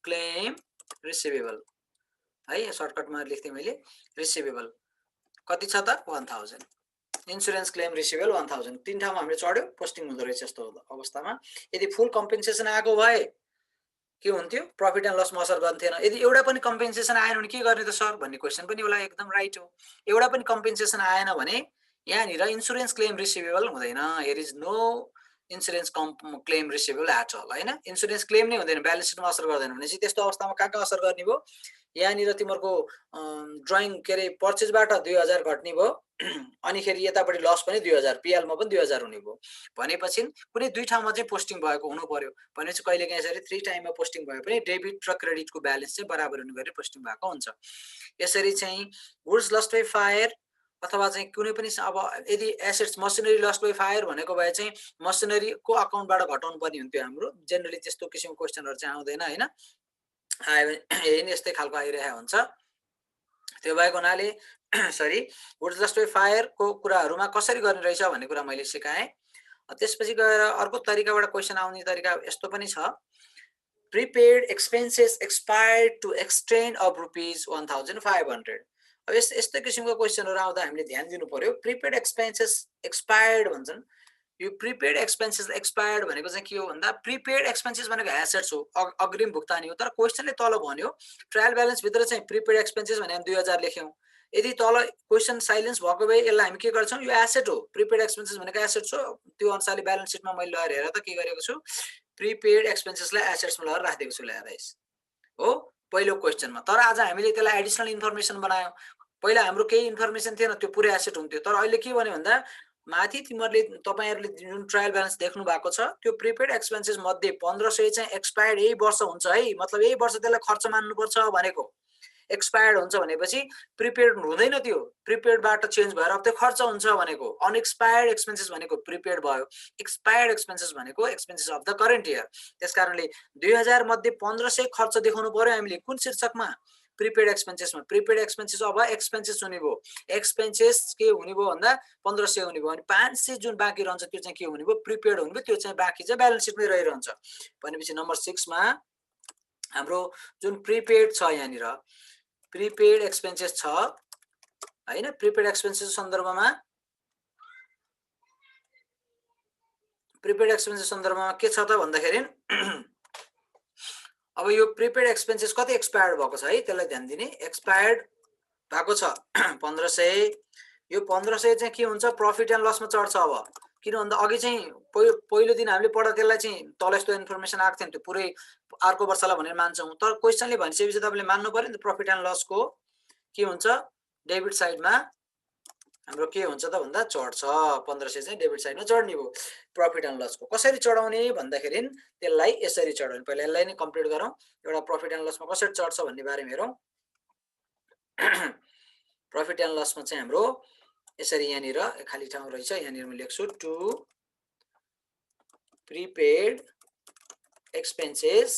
क्लेम रिसिभेबल है। सर्टकटमा लेख्थेँ मैले, रिसिभेबल कति छ त 1000। इन्सुरेन्स क्लेम रिसिभेबल 1000 तीन ठाउँमा हामीले चढ्यो, पोस्टिङ हुँदो रहेछ। यस्तो अवस्थामा यदि फुल कम्पेन्सेसन आएको भए के हुन्थ्यो, प्रफिट एन्ड लसमा असर गर्न्थेन। यदि एउटा पनि कम्पेन्सेसन आएन भने के गर्ने त सर भन्ने क्वेसन पनि होला, एकदम राइट हो। एउटा पनि कम्पेन्सेसन आएन भने यहाँनिर इन्सुरेन्स क्लेम रिसिभेबल हुँदैन। Here is no insurance claim receivable at all हैन। इन्सुरेन्स क्लेम नै हुँदैन, ब्यालेन्स सिटमा असर गर्दैन भनेपछि त्यस्तो अवस्थामा कहाँ असर गर्ने भयो, यहाँनिर तिमीहरूको ड्रइङ के अरे पर्चेजबाट 2000 घट्ने भयो, अनि खेरि यतापट्टि लस पनि 2000, पिएलमा पनि 2000 हुने भयो। भनेपछि कुनै दुई ठाउँमा चाहिँ पोस्टिङ भएको हुनु पर्यो। भनेपछि कहिले काहीँ यसरी 3 टाइममा पोस्टिङ भए पनि डेबिट र क्रेडिटको ब्यालेन्स चाहिँ बराबर हुने गरी पोस्टिङ भएको हुन्छ। यसरी चाहिँ गुड्स लस्ट बाई फायर अथवा चाहिँ कुनै पनि अब यदि assets machinery lost by fire भनेको भए चाहिँ मसिनरीको अकाउन्टबाट घटाउनु पर्ने हुन्थ्यो हाम्रो। जेनरली त्यस्तो किसिमको क्वेसनहरु चाहिँ आउँदैन हैन, आयो भने यही यस्तै खालको आइरहेको हुन्छ। त्यो भएको हुनाले सरी गुड्स लस्ट बाई फायरको कुराहरुमा कसरी गर्ने रहेछ भन्ने कुरा मैले सिकाएँ। त्यसपछि गएर अर्को तरिकाबाट क्वेसन आउने तरिका यस्तो पनि छ, prepaid expenses expired to extend of ₹1500। अब यस्तै किसिमको क्वेसनहरु आउँदा हामीले ध्यान दिनु पर्यो। प्रिपेड एक्सपेन्सेस एक्सपायर्ड भन्छन्। यो प्रिपेड एक्सपेन्सेस एक्सपायर्ड भनेको चाहिँ के हो भन्दा, प्रिपेड एक्सपेन्सेस भनेको एसेट्स हो, अग्रिम भुक्तानी हो। तर क्वेसनले तल भन्यो ट्रायल ब्यालेन्स भित्र चाहिँ प्रिपेड एक्सपेन्सेस भने हामी 2000 लेख्यौं। यदि तल क्वेसन साइलेन्स भएको भए यसलाई हामी के गर्छौं, यो एसेट हो, प्रिपेड एक्सपेन्सेस भनेको एसेट्स हो। त्यो अनुसारले ब्यालेन्स सिटमा मैले लगाएर हेर त के गरेको छु, प्रिपेड एक्सपेन्सेसलाई एसेट्समा लगाएर राखेको छु ल्याएर हो पहिलो क्वेसनमा। तर आज हामीले त्यसलाई एडिसनल इन्फर्मेसन बनायौं। पहिला हाम्रो केही इन्फर्मेसन थिएन, त्यो पुरै एसेट हुन्थ्यो। तर अहिले के भन्यो भन्दा, माथि तपाईहरुले जुन ट्रायल ब्यालेन्स देख्नु भएको छ त्यो प्रिपेड एक्सपेन्सेस मध्ये 1500 चाहिँ एक्सपायर्ड यही वर्ष हुन्छ है, मतलब यही वर्ष त्यसलाई खर्च मान्नुपर्छ भनेको। एक्सपायर्ड हुन्छ भनेपछि प्रिपेड हुँदैन, त्यो प्रिपेडबाट चेन्ज भएर अब त्यो खर्च हुन्छ भनेको। अनएक्सपायर्ड एक्सपेन्सेस भनेको प्रिपेड भयो, एक्सपायर्ड एक्सपेन्सेस भनेको expenses of the current year. त्यसकारणले 2000 मध्ये 1500 खर्च देखाउनु पर्यो हामीले कुन शीर्षकमा, प्रिपेड एक्सपेन्सेसमा। प्रिपेड एक्सपेन्सेस अब एक्सपेन्सेस हुने भयो, एक्सपेन्सेस के हुने भयो भन्दा 1500 हुने भयो। अनि 500 जुन बाँकी रहन्छ त्यो चाहिँ के हुने भयो, प्रिपेड हुने भयो। त्यो चाहिँ बाँकी चाहिँ ब्यालेन्स सिटमै रहिरहन्छ। भनेपछि नम्बर 6 मा हाम्रो जुन प्रिपेड छ, यहाँनिर प्रिपेड एक्सपेन्सेस छ हैन। प्रिपेड एक्सपेन्सेस सन्दर्भमा के छ त भन्दाखेरि अब यो प्रिपेड एक्सपेन्सेस कति एक्सपायर्ड भएको छ है, त्यसलाई ध्यान दिने। एक्सपायर्ड भएको छ 1500। यो 1500 चाहिँ के हुन्छ, प्रफिट एन्ड लसमा चढ्छ। अब किन भन्दा अघि चाहिँ पहिलो दिन हामीले पढ्दा त्यसलाई चाहिँ तल यस्तो इन्फर्मेसन आएको थियो नि, त्यो पुरै अर्को वर्षलाई भनेर मान्छौं। तर क्वेसनले भनिसकेपछि तपाईले मान्नु पर्यो नि त, प्रफिट एन्ड लसको के हुन्छ, डेबिट साइडमा हाम्रो के हुन्छ त भन्दा चढ्छ। 1500 चाहिँ डेबिट साइडमा चढ्ने भयो। प्रफिट एन्ड लसको कसरी चढाउने भन्दाखेरि त्यसलाई यसरी चढाउने। पहिला यसलाई नै कम्प्लिट गरौँ। एउटा प्रफिट एन्ड लसमा कसरी चढ्छ भन्ने बारेमा हेरौँ। प्रफिट एन्ड लसमा चाहिँ हाम्रो यसरी यहाँनिर खाली ठाउँ रहेछ, यहाँनिर म लेख्छु टु प्रिपेड एक्सपेन्सेस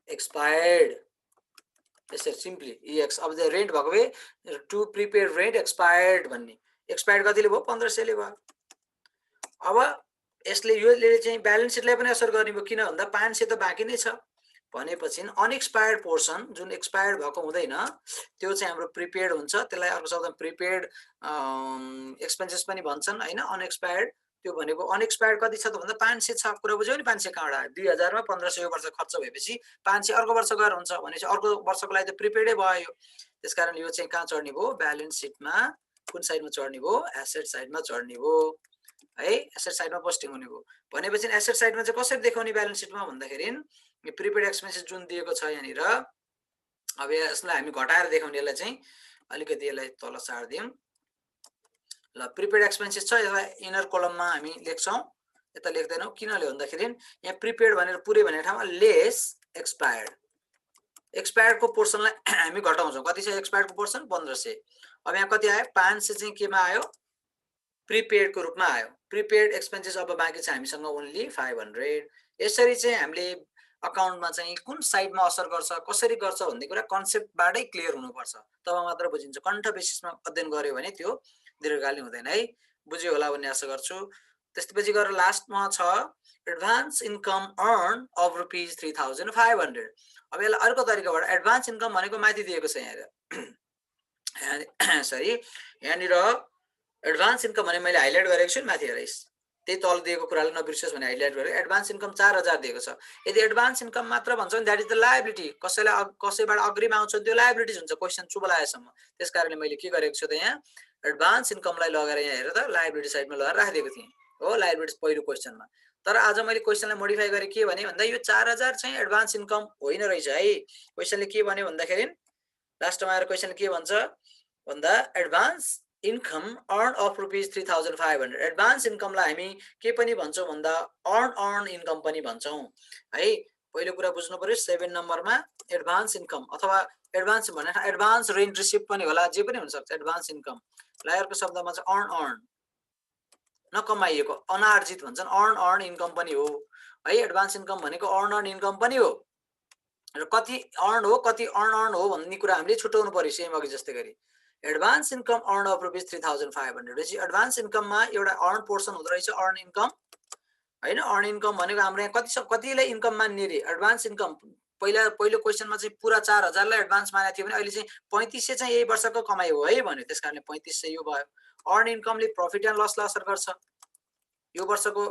एक्सपायर्ड, यसरी सिम्पली EX। अब रेन्ट भएको भए टु प्रिपेड रेन्ट एक्सपायर्ड भन्ने। एक्सपायर्ड कतिले भयो, 1500 ले भयो। अब यसले चाहिँ ब्यालेन्स सिटलाई पनि असर गर्ने भयो। किन भन्दा 500 त बाँकी नै छ। भनेपछि अनएक्सपायर्ड पोर्सन जुन एक्सपायर्ड भएको हुँदैन त्यो चाहिँ हाम्रो प्रिपेड हुन्छ। त्यसलाई अर्को शब्दमा प्रिपेड एक्सपेन्सेस पनि भन्छन् हैन, अनएक्सपायर्ड। त्यो भनेको अनएक्सपायर्ड कति छ त भन्दा 500 छ। कुरा बुझ्यौ नि? 500 कहाँबाट आयो? 2000 मा 1500 यो वर्ष खर्च भएपछि 500 अर्को वर्ष गएर हुन्छ भनेपछि अर्को वर्षको लागि त प्रिपेडै भयो। त्यसकारण यो चाहिँ कहाँ चढ्ने भयो? ब्यालेन्स सिटमा कुन साइडमा चढ्ने भयो? एसेट साइडमा चढ्ने भयो है। एसेट साइडमा पोस्टिङ हुने भयो भनेपछि एसेट साइडमा चाहिँ कसरी देखाउने ब्यालेन्स सिटमा भन्दाखेरि यो प्रिपेड एक्सपेन्सेस जुन दिएको छ यहाँनिर, अब यसलाई हामी घटाएर देखाउने। यसलाई चाहिँ अलिकति यसलाई तल सार्दियौँ ल। प्रिपेड एक्सपेन्सेस छ, यसलाई इनर कलममा हामी लेख्छौँ, यता लेख्दैनौँ। किनले भन्दाखेरि यहाँ प्रिपेड भनेर पुरै भन्ने ठाउँमा लेस एक्सपायर्ड, एक्सपायर्डको पोर्सनलाई हामी घटाउँछौँ। कति छ एक्सपायर्डको पोर्सन? 1500। अब यहाँ कति आयो? 500 चाहिँ केमा आयो? प्रिपेडको रूपमा आयो। प्रिपेड एक्सपेन्सेस अब बाँकी छ हामीसँग ओन्ली 500। यसरी चाहिँ हामीले अकाउन्टमा चाहिँ कुन साइडमा असर गर्छ, कसरी गर्छ भन्ने कुरा कन्सेप्टबाटै क्लियर हुनुपर्छ, तब मात्र बुझिन्छ। कण्ठ बेसिसमा अध्ययन गर्यो भने त्यो दीर्घकालीन हुँदैन है। बुझ्यो होला भन्ने आशा गर्छु। त्यसपछि गएर लास्टमा छ एडभान्स इन्कम अर्न अफ ₹3500। अब यसलाई अर्को तरिकाबाट एडभान्स इन्कम भनेको माथि दिएको छ यहाँ सरी यहाँनिर एडभान्स इन्कम भने मैले हाइलाइट गरेको छु नि माथि हेर, त्यही तल दिएको कुरालाई नबिर्सियोस् भने हाइलाइट गरेर एडभान्स इन्कम 4000 दिएको छ। यदि एडभान्स इन्कम मात्र भन्छ भने द्याट इज द लायबिलिटी। कसैबाट अग्रिम आउँछ त्यो लायबिलिटिज हुन्छ क्वेसन चुबलाएसम्म। त्यसकारणले मैले के गरेको छु त यहाँ एडभान्स इन्कमलाई लगेर यहाँ हेर त लायबिलिटी साइडमा लगेर राखिदिएको थिएँ हो, लायबिलिटिज पहिलो क्वेसनमा। तर आज मैले क्वेसनलाई मोडिफाई गरेँ के भने भन्दा यो 4000 चाहिँ एडभान्स इन्कम होइन रहेछ है। क्वेसनले के भन्यो भन्दाखेरि लास्टमा आएर क्वेसन के भन्छ भन्दा advance income earn of ₹3500। Advance इन्कमलाई हामी के पनि भन्छौँ भन्दा अर्न इन्कम पनि भन्छौँ है। पहिलो कुरा बुझ्नु पर्यो 7 नम्बरमा एडभान्स इन्कम अथवा एडभान्स भने एडभान्स रेन्ट रिसिप्ट पनि होला, जे पनि हुन सक्छ। एडभान्स इन्कम लायरको शब्दमा चाहिँ अर्न नकमाइएको अनार्जित भन्छन्, अर्न इन्कम पनि हो है। एडभान्स इन्कम भनेको अर्न इन्कम पनि हो र कति अर्न हो कति अर्न हो भन्ने कुरा हामीले छुट्याउनु पर्यो। सेम अघि जस्तै गरी advance income earn of ₹3500 advance इन्कममा एउटा अर्न पोर्सन हुँदो रहेछ, अर्न इन्कम हैन। अर्न इन्कम भनेको हाम्रो यहाँ कतिलाई इन्कम मान्ने रे? एडभान्स इन्कम पहिलो क्वेसनमा चाहिँ पुरा 4000 लाई एडभान्स मानेको थियो भने अहिले चाहिँ 3500 चाहिँ यही वर्षको कमाइ हो है भन्यो। त्यसकारणले 3500 यो भयो। अर्न इन्कमले प्रफिट एन्ड लसलाई असर गर्छ। यो वर्षको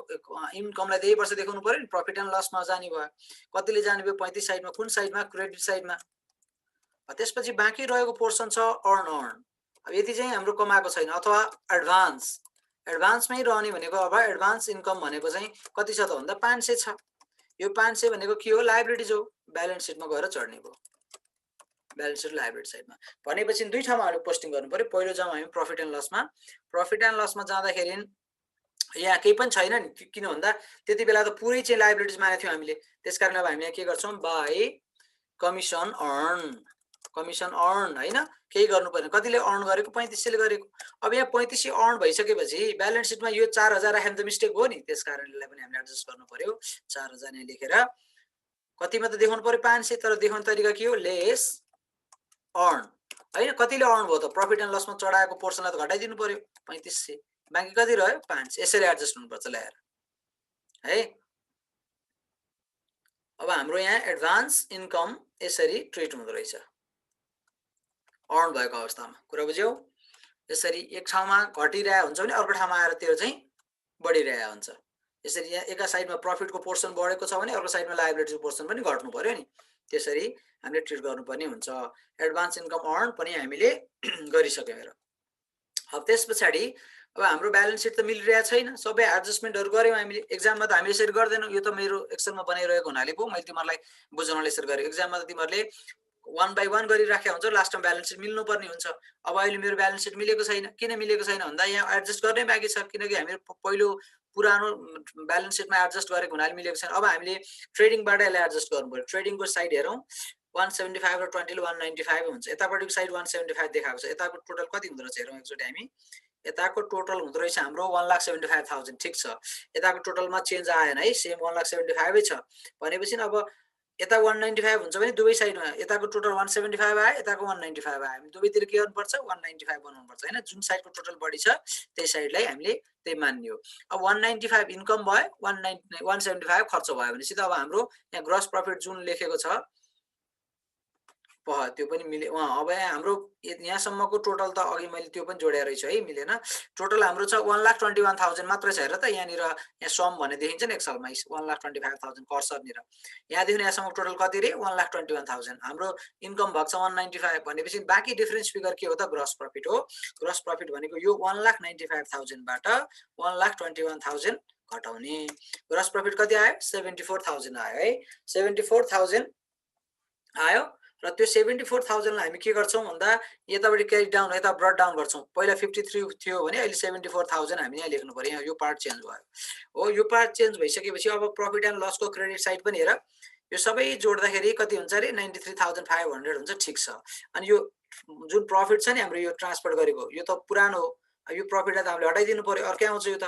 इन्कमलाई त्यही वर्ष देखाउनु पर्यो नि, प्रफिट एन्ड लसमा जाने भयो। कतिले जाने भयो? 35 साइडमा। कुन साइडमा? क्रेडिट साइडमा। त्यसपछि बाँकी रहेको पोर्सन छ अर्न। अब यति चाहिँ हाम्रो कमाएको छैन अथवा एडभान्समै रहने भनेको अब एडभान्स इन्कम भनेको चाहिँ कति छ त भन्दा 500 छ। यो 500 भनेको के हो? लायबिलिटिज हो। ब्यालेन्स सिटमा गएर चढ्ने भयो, ब्यालेन्स सिट लायबिलिटी साइडमा। भनेपछि दुई ठाउँमा हामीले पोस्टिङ गर्नु पर्यो। पहिलो जाउँ हामी प्रफिट एन्ड लसमा। प्रफिट एन्ड लसमा जाँदाखेरि यहाँ केही पनि छैन नि, किन भन्दा त्यति बेला त पुरै चाहिँ लायबिलिटिज मानेको थियौँ हामीले। त्यसकारण अब हामी यहाँ के गर्छौँ? बाई कमिसन अर्न हैन, केही गर्नु पर्दैन। कतिले अर्न गरेको? 3500 ले गरेको। अब यहाँ 3500 अर्न भइसकेपछि ब्यालेन्स सिटमा यो 4000 राख्यो भने त मिस्टेक हो नि। त्यसकारण यसलाई पनि हामीले एडजस्ट गर्नु पर्यो। 4000 यहाँ लेखेर कतिमा त देखाउनु पर्यो 500, तर देखाउने तरिका के हो? लेस अर्न हैन। कतिले अर्न भयो त? प्रफिट एन्ड लसमा चढाएको पोर्सनलाई त घटाइदिनु पर्यो 3500, बाँकी कति रह्यो? 500। यसरी एडजस्ट हुनुपर्छ ल्याएर है। अब हाम्रो यहाँ एडभान्स इन्कम यसरी ट्रिट हुँदो रहेछ अर्न भएको अवस्थामा। कुरा बुझ्यौ? यसरी एक ठाउँमा घटिरहेको हुन्छ भने अर्को ठाउँमा आएर त्यो चाहिँ बढिरहेको हुन्छ। यसरी यहाँ एका साइडमा प्रफिटको पोर्सन बढेको छ भने अर्को साइडमा लायबिलिटीको पोर्सन पनि घट्नु पर्यो नि। त्यसरी हामीले ट्रिट गर्नुपर्ने हुन्छ। एडभान्स इन्कम अर्न पनि हामीले गरिसक्यौँ। अब त्यस पछाडि अब हाम्रो ब्यालेन्स सिट त मिलिरहेको छैन, सबै एडजस्टमेन्टहरू गऱ्यौँ हामीले। एक्जाममा त हामीले यसरी गर्दैनौँ, यो त मेरो एक्सेलमा बनाइरहेको हुनाले पो मैले तिमीहरूलाई बुझाउनलाई यसरी गरेँ। एक्जाममा त तिमीहरूले 1 बाई 1 गरिराखेको हुन्छ, लास्टमा ब्यालेन्स सिट मिल्नुपर्ने हुन्छ। अब अहिले मेरो ब्यालेन्स सिट मिलेको छैन। किन मिलेको छैन भन्दा यहाँ एडजस्ट गर्नै बाँकी छ, किनकि हामीले पहिलो पुरानो ब्यालेन्स सिटमा एडजस्ट गरेको हुनाले मिलेको छैन। अब हामीले ट्रेडिङबाट यसलाई एडजस्ट गर्नु पर्यो। ट्रेडिङको साइड हेरौँ, 175 र 20 ले 195 हुन्छ। यतापट्टिको साइड 175 देखाएको छ। यताको टोटल कति हुँदो रहेछ हेरौँ एकचोटि हामी। यताको टोटल हुँदो रहेछ हाम्रो 1,75,000। ठिक छ, यताको टोटलमा चेन्ज आएन है, सेम 1,75,000 छ। भनेपछि अब यता 195 हुन्छ भने दुवै साइडमा यताको टोटल 175 आयो, यताको 195 आयो। हामी दुवैतिर के गर्नुपर्छ? 195 बनाउनुपर्छ हैन। जुन साइडको टोटल बढी छ त्यही साइडलाई हामीले त्यही मान्ने हो। अब 195 इन्कम भयो, 175 खर्च भयो भनेपछि त अब हाम्रो यहाँ ग्रस प्रफिट जुन लेखेको छ त्यो पनि मिले अब हाम्रो यहाँसम्मको टोटल त अघि मैले त्यो पनि जोडेर रहेछु है मिलेन टोटल हाम्रो छ 1,21,000 मात्र छ हेर त यहाँनिर यहाँ सम भन्ने देखिन्छ नि एक्सलमा 1,25,000 कर्सरनिर यहाँदेखि यहाँसम्म टोटल कति रे 1,21,000 हाम्रो इन्कम भएको छ 195 भनेपछि बाँकी डिफरेन्स फिगर के हो त ग्रस प्रफिट हो ग्रस प्रफिट भनेको यो 1,95,000 बाट 1,21,000 घटाउने ग्रस प्रफिट कति आयो 74,000 आयो है 74,000 आयो र त्यो 74,000 लाई हामी के गर्छौं भन्दा यताबाट क्यारी डाउन यता ब्रट डाउन गर्छौं पहिला 53 थियो भने अहिले 74,000 हामी यहाँ लेख्नु पर्यो यो पार्ट चेन्ज भयो हो यो पार्ट चेन्ज भइसकेपछि अब प्रफिट एन्ड लस को क्रेडिट साइड पनि हेर यो सबै जोड्दाखेरि कति हुन्छ रे 93,500 हुन्छ ठीक छ अनि यो जुन प्रफिट छ नि हाम्रो यो ट्रान्सफर गरेको यो त पुरानो हो यो प्रफिटलाई त हामीले हटाइदिनु पर्यो अर्कै आउँछ यो त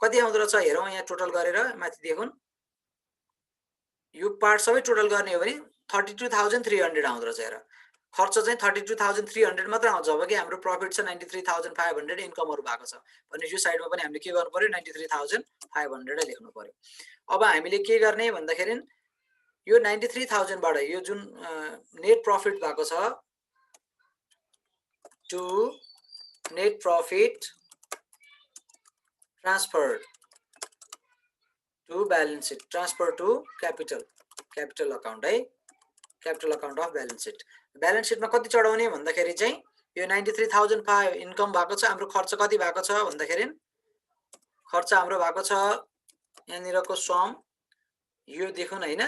कति आउँदो रहेछ हेरौँ यहाँ टोटल गरेर माथि देखुन यो पार्ट सबै टोटल गर्ने हो भने 32,300 आउँदो रहेछ हेर खर्च चाहिँ 32,300 मात्र आउँछ जबकि हाम्रो प्रफिट छ 93,500 इन्कमहरु भएको छ भने यो साइडमा पनि हामीले के गर्नु पर्यो 93,500 लेख्नु पर्यो अब हामीले के गर्ने भन्दाखेरि यो 93,000 बाट यो जुन नेट प्रफिट भएको छ to net profit transfer to balance sheet transfer to capital account है क्यापिटल अकाउन्ट अफ ब्यालेन्स शीटमा कति चढाउने भन्दाखेरि चाहिँ यो 93,500 इन्कम भएको छ हाम्रो खर्च कति भएको छ भन्दाखेरि खर्च हाम्रो भएको छ यहाँनिरको सम यो देखुन हैन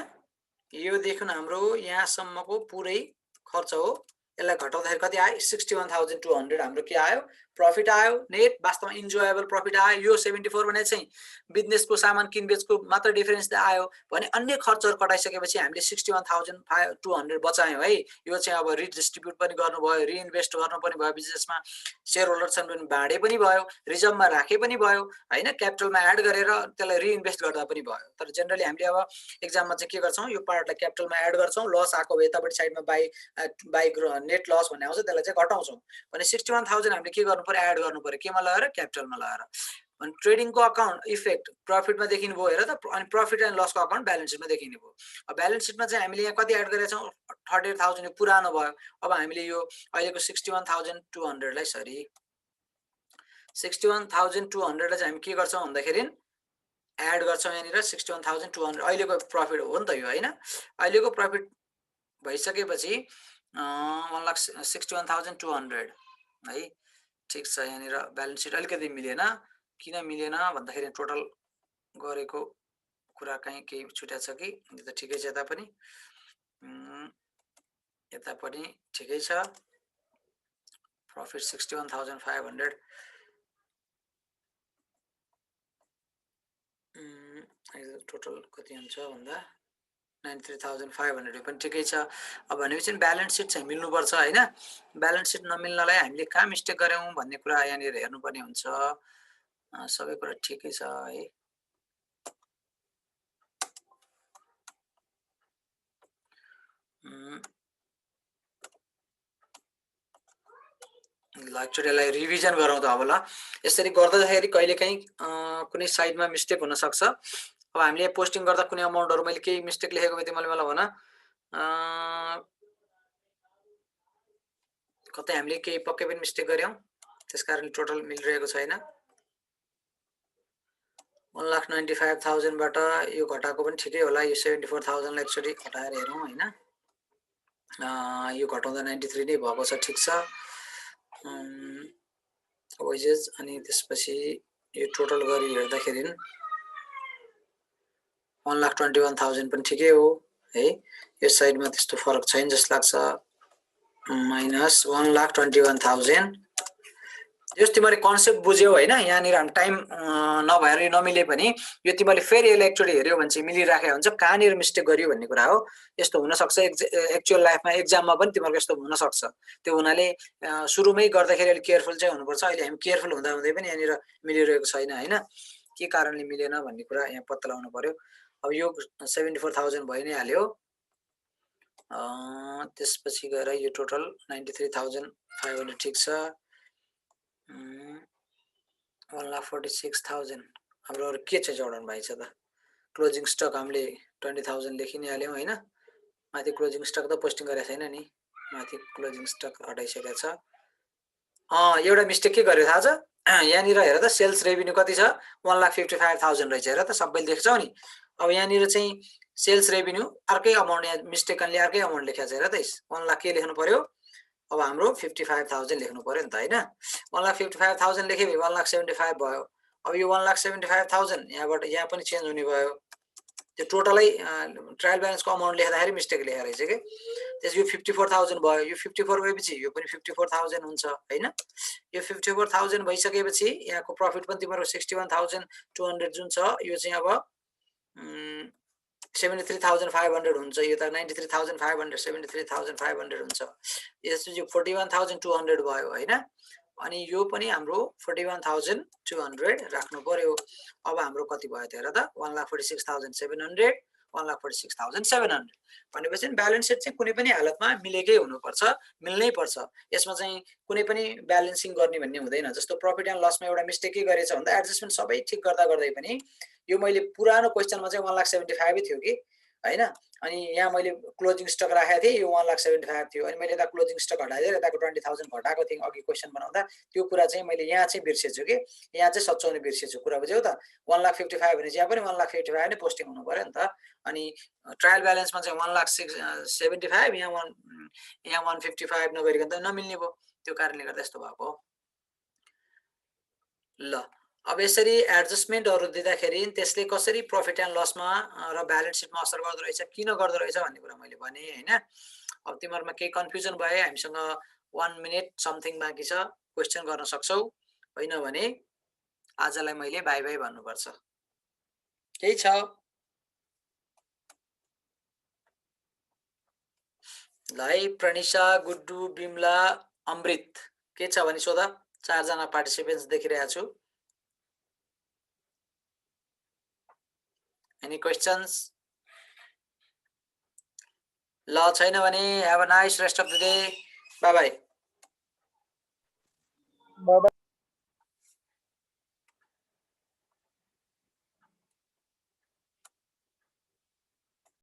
यो देखुन हाम्रो यहाँसम्मको पुरै खर्च हो यसलाई घटाउँदाखेरि कति आयो 61,200 हाम्रो के आयो प्रफिट आयो नेट वास्तवमा इन्जोयबल प्रफिट आयो यो 74 भने चाहिँ बिजनेसको सामान किनबेचको मात्र डिफरेन्स आयो भने अन्य खर्चहरु कटाइसकेपछि हामीले 61,200 बचायौं है यो चाहिँ अब रिडिस्ट्रिब्युट पनि गर्नुभयो रिइन्भेस्ट गर्नु पनि भयो बिजनेसमा शेयर होल्डर्सहरु पनि बाँडे पनि भयो रिजर्भमा राखे पनि भयो हैन क्यापिटलमा एड गरेर त्यसलाई रिइन्भेस्ट गर्दा पनि भयो तर जनरली हामीले अब एक्जाममा चाहिँ के गर्छौं यो पार्टलाई क्यापिटलमा एड गर्छौं लस आको यतापटि साइडमा बाइ नेट लस भन्ने आउँछ त्यसलाई चाहिँ घटाउँछौं भने 61,000 हामीले के गर्नु पर्यो एड गर्नु पर्यो केमा लगाएर क्यापिटलमा लगाएर अनि ट्रेडिङको अकाउन्ट इफेक्ट प्रफिटमा देखिनु भयो हेर त अनि प्रफिट एन्ड लसको अकाउन्ट ब्यालेन्स शीटमा देखिनु भयो अब ब्यालेन्स शीटमा चाहिँ हामीले यहाँ कति एड गरेका छौं 38,000 पुरानो भयो अब हामीले यो अहिलेको 61,200 लाई सरी 61,200 लाई चाहिँ हामी के गर्छौं भन्दाखेरि एड गर्छौं यहाँनिर 61,200 अहिलेको प्रफिट हो नि त यो हैन अहिलेको प्रफिट भइसकेपछि 1,61,200 है ठीक छ यहाँनिर ब्यालेन्स शीट अलिकति मिलेन किन मिलेन भन्दाखेरि टोटल गरेको कुरा कहीं केही छुट्या छ कि यो त ठिकै छ यता पनि ठिकै छ प्रफिट 61,500 टोटल कति हुन्छ भन्दा 93,500 पनि ठिकै छ अब भनेपछि ब्यालेन्स शीट चाहिँ मिल्नु पर्छ हैन ब्यालेन्स शीट नमिल्नलाई हामीले कहाँ मिस्टेक गर्यौं भन्ने कुरा यहाँनिर हेर्नुपर्ने हुन्छ सबै कुरा ठिकै छ है ल एकचोटिलाई रिभिजन गरौँ त अब ल यसरी गर्दाखेरि कहिलेकाहीँ कुनै साइडमा मिस्टेक हुन सक्छ अब हामीले पोस्टिङ गर्दा कुनै अमाउन्टहरु मैले केही मिस्टेक लेखेको भए तिमीले मलाई भन कतै हामीले केही पक्कै पनि मिस्टेक गर्यौं त्यसकारण टोटल मिलिरहेको छैन 1,95,000 बाट यो घटाएको पनि ठिकै होला यो 74,000 लाई एकचोटी घटाएर हेरौं हैन यो घटाउँदा 93 नै भएको छ ठीक छ वेजेस अनि त्यसपछि यो टोटल गरी हेर्दाखेरि 1,21,000 पनि ठिकै हो है यो साइडमा त्यस्तो फरक छैन जस्तो लाग्छ माइनस 1,21,000 जस तिमीले कन्सेप्ट बुझ्यौ हैन यहाँनिर हम टाइम नभएर नमिले पनि यो तिमीले फेरि यसलाई एकचोटी हेर्यौ भने चाहिँ मिलिराखे हुन्छ कहाँनिर मिस्टेक गरियो भन्ने कुरा हो यस्तो हुन सक्छ एक्चुअल लाइफमा एक्जाममा पनि तिमीहरुको यस्तो हुन सक्छ त्यो हुनाले सुरुमै गर्दाखेरि अलि केयरफुल चाहिँ हुनुपर्छ अहिले हामी केयरफुल हुँदा हुँदै पनि यहाँनिर मिलिरहेको छैन हैन के कारणले मिलेन भन्ने कुरा यहाँ पत्ता लगाउनु पर्यो अब यो 74,000 भइ नै हाल्यो त्यसपछि गएर यो टोटल 93,500 ठीक छ 1,46,000 हाम्रो के चाहिँ जोडाउनु भएको छ त क्लोजिङ स्टक हामीले 20,000 लेखि नै हाल्यौं हैन माथि क्लोजिङ स्टक त पोस्टिङ गरेको छैन नि माथि क्लोजिङ स्टक हटाइसकेको छ। एउटा मिस्टेक के गर्यो थाहा छ? यहाँनिर हेर त सेल्स रेभिन्यू कति छ? 1,55,000 रहेछ। हेर त सबैले देख्छौ नि। अब यहाँनिर चाहिँ सेल्स रेभिन्यू अर्कै अमाउन्ट, यहाँ मिस्टेकनले अर्कै अमाउन्ट लेखेको छ। हेर त 1 लाख के लेख्नु पर्यो? अब हाम्रो 55,000 लेख्नु पर्यो नि त हैन? 1,55,000 लेखे 1,75,000 भयो। अब यो 1,75,000 यहाँबाट यहाँ पनि चेन्ज हुने भयो। त्यो टोटलै ट्रायल ब्यालेन्सको अमाउन्ट लेख्दाखेरि मिस्टेक लेखेको रहेछ के। त्यसो यो 54,000 भयो। यो 54 भएपछि यो पनि 54,000 हुन्छ हैन? यो 54,000 भइसकेपछि यहाँको प्रफिट पनि तिम्रो 61,200 जुन छ यो चाहिँ अब 73,500 हुन्छ। यो त 93,500 73,500 हुन्छ। यसपछि 41,200 भयो हैन? अनि यो पनि हाम्रो 41,200 राख्नु पर्यो। अब हाम्रो कति भयो त हेर त? 1,46,700 1,46,700 भनेपछि ब्यालेन्स सिट चाहिँ कुनै पनि हालतमा मिलेकै हुनुपर्छ, मिल्नै पर्छ। यसमा चाहिँ कुनै पनि ब्यालेन्सिङ गर्ने भन्ने हुँदैन। जस्तो प्रफिट एन्ड लसमा एउटा मिस्टेक के गरेछ भन्दा एडजस्टमेन्ट सबै ठिक गर्दै पनि यो मैले पुरानो क्वेशनमा चाहिँ 1,75,000 थियो कि हैन? अनि यहाँ मैले क्लोजिङ स्टक राखेको थिएँ, यो 1,75,000 थियो। अनि मैले यता क्लोजिङ स्टक हटाइदिएर यताको 20,000 घटाएको थिएँ अघि क्वेशन बनाउँदा। त्यो कुरा चाहिँ मैले यहाँ चाहिँ बिर्सेछु कि, यहाँ चाहिँ सच्याउन बिर्सेछु। कुरा बुझ्यौ त? 1,55,000 भने यहाँ पनि 1,55,000 नै पोस्टिङ हुनु पर्यो नि त। अनि ट्रायल ब्यालेन्समा चाहिँ 1,75,000 यहाँ 155 नगरिकन त नमिल्ने भयो। त्यो कारणले गर्दा यस्तो भएको हो। ल अब यसरी एडजस्टमेन्टहरु दिँदाखेरि त्यसले कसरी प्रफिट एन्ड लसमा र ब्यालेन्स सिटमा असर गर्दो रहेछ, किन गर्दो रहेछ भन्ने कुरा मैले भने हैन। अब तिमीहरुमा केही कन्फ्युजन भए हामीसँग 1 मिनेट समथिङ बाँकी छ, क्वेशन गर्न सक्छौ। हैन भने आजलाई मैले बाइ बाइ भन्नुपर्छ। केही छ? ल है प्रनिशा, गुड्डु, बिमला, अमृत के छ भने सोध। 4 जना पार्टिसिपेन्ट्स देखिरहेको छु। Any questions? ल छैन भने have a nice rest of the day. Bye bye.